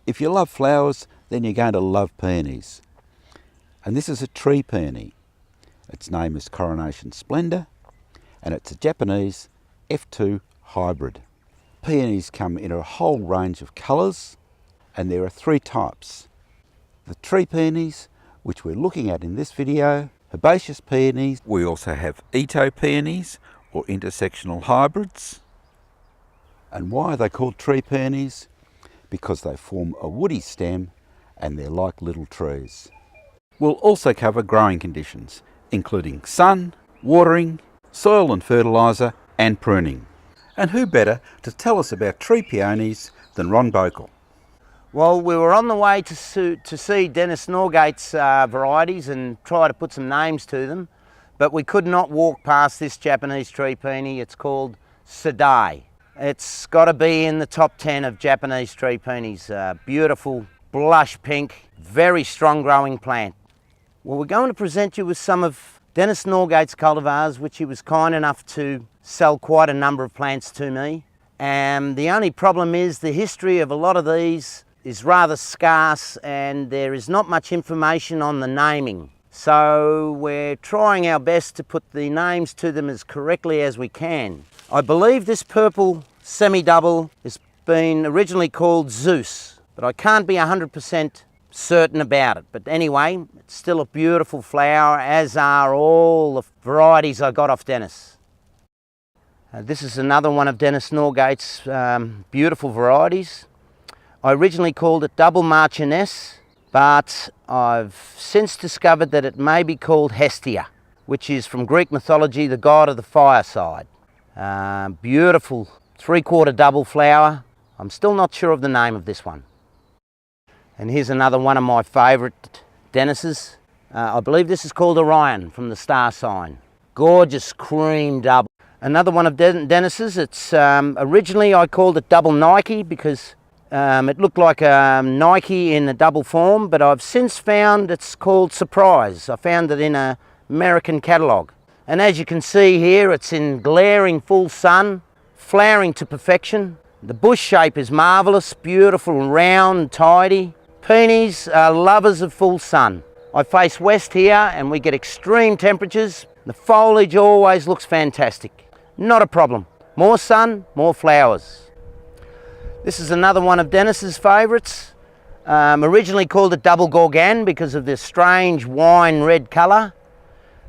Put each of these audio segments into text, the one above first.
If you love flowers, then you're going to love peonies. And this is a tree peony. Its name is Coronation Splendor, and it's a Japanese F2 hybrid. Peonies come in a whole range of colours, and there are three types. The tree peonies, which we're looking at in this video, herbaceous peonies. We also have Itoh peonies, or intersectional hybrids. And why are they called tree peonies? Because they form a woody stem and they're like little trees. We'll also cover growing conditions, including sun, watering, soil and fertiliser, and pruning. And who better to tell us about tree peonies than Ron Boekel? Well, we were on the way to see Dennis Norgate's varieties and try to put some names to them, but we could not walk past this Japanese tree peony. It's called Sadai. It's got to be in the top 10 of Japanese tree peonies. Beautiful, blush pink, very strong growing plant. Well, we're going to present you with some of Dennis Norgate's cultivars, which he was kind enough to sell quite a number of plants to me. And the only problem is the history of a lot of these is rather scarce and there is not much information on the naming. So we're trying our best to put the names to them as correctly as we can. I believe this purple semi-double has been originally called Zeus, but I can't be 100% certain about it. But anyway, it's still a beautiful flower, as are all the varieties I got off Dennis. This is another one of Dennis Norgate's beautiful varieties. I originally called it Double Marchioness, but I've since discovered that it may be called Hestia, which is from Greek mythology, the god of the fireside. Beautiful 3/4 double flower. I'm still not sure of the name of this one. And here's another one of my favourite Dennis's. I believe this is called Orion from the star sign. Gorgeous cream double. Another one of Dennis's. It's originally I called it Double Nike because it looked like a Nike in a double form, but I've since found it's called Surprise. I found it in an American catalogue. And as you can see here, it's in glaring full sun, flowering to perfection. The bush shape is marvellous, beautiful, round, tidy. Peonies are lovers of full sun. I face west here and we get extreme temperatures. The foliage always looks fantastic. Not a problem. More sun, more flowers. This is another one of Dennis's favourites. Originally called it Double Gorgan because of this strange wine red colour.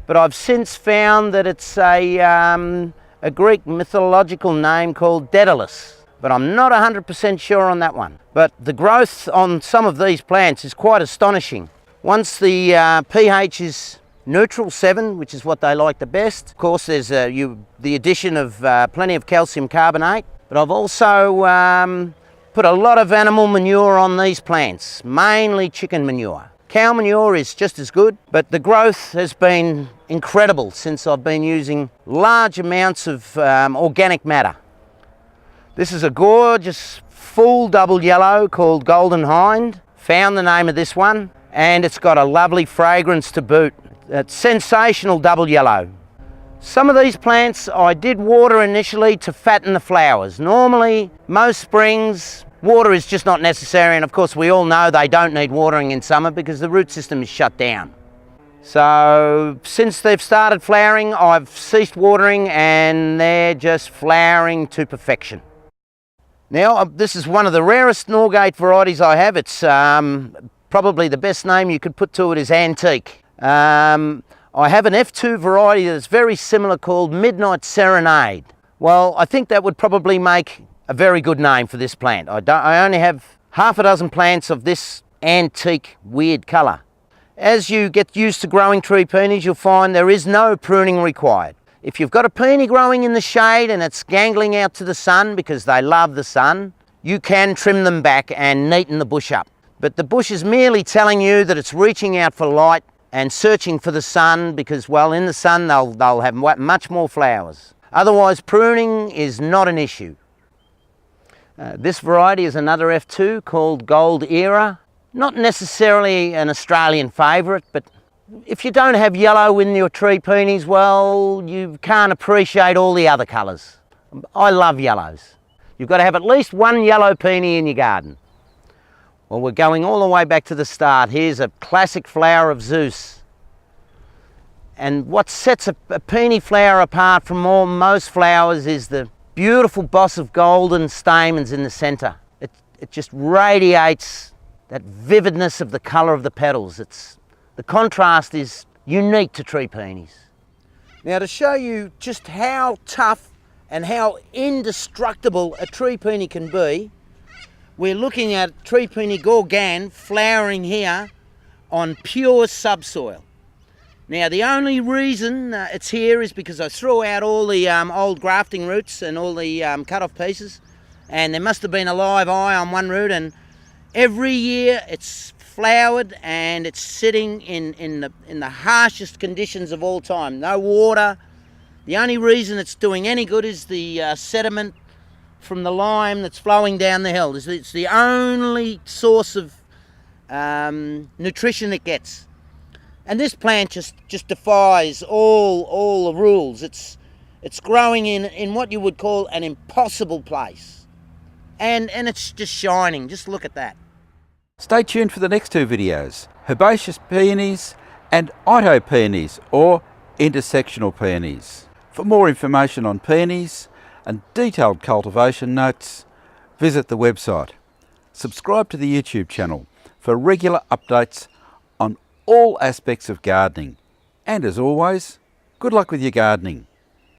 But I've since found that it's a Greek mythological name called Daedalus. But I'm not 100% sure on that one. But the growth on some of these plants is quite astonishing. Once the pH is neutral 7, which is what they like the best. Of course, there's the addition of plenty of calcium carbonate. But I've also put a lot of animal manure on these plants, mainly chicken manure. Cow manure is just as good, but the growth has been incredible since I've been using large amounts of organic matter. This is a gorgeous full double yellow called Golden Hind. Found the name of this one, and it's got a lovely fragrance to boot. It's sensational double yellow. Some of these plants I did water initially to fatten the flowers. Normally, most springs, water is just not necessary, and of course we all know they don't need watering in summer because the root system is shut down. So since they've started flowering, I've ceased watering and they're just flowering to perfection. Now, this is one of the rarest Norgate varieties I have. It's probably the best name you could put to it is Antique. I have an F2 variety that's very similar called Midnight Serenade. Well, I think that would probably make a very good name for this plant. I only have half a dozen plants of this antique weird colour. As you get used to growing tree peonies, you'll find there is no pruning required. If you've got a peony growing in the shade and it's gangling out to the sun because they love the sun, you can trim them back and neaten the bush up. But the bush is merely telling you that it's reaching out for light and searching for the sun because, well, in the sun they'll have much more flowers. Otherwise, pruning is not an issue. This variety is another F2 called Gold Era. Not necessarily an Australian favourite, but if you don't have yellow in your tree peonies, well, you can't appreciate all the other colours. I love yellows. You've got to have at least one yellow peony in your garden. Well, we're going all the way back to the start. Here's a classic flower of Zeus. And what sets a peony flower apart from most flowers is the beautiful boss of golden stamens in the centre. It just radiates that vividness of the colour of the petals. The contrast is unique to tree peonies. Now, to show you just how tough and how indestructible a tree peony can be, we're looking at tree peony gorgan flowering here on pure subsoil. Now, the only reason it's here is because I threw out all the old grafting roots and all the cut-off pieces, and there must have been a live eye on one root, and every year it's flowered and it's sitting in the harshest conditions of all time. No water. The only reason it's doing any good is the sediment from the lime that's flowing down the hill. It's the only source of nutrition it gets. And this plant just defies all the rules. It's growing in what you would call an impossible place. And it's just shining. Just look at that. Stay tuned for the next two videos, Herbaceous Peonies and Itoh Peonies, or Intersectional Peonies. For more information on peonies and detailed cultivation notes, visit the website. Subscribe to the YouTube channel for regular updates on all aspects of gardening. And as always, good luck with your gardening.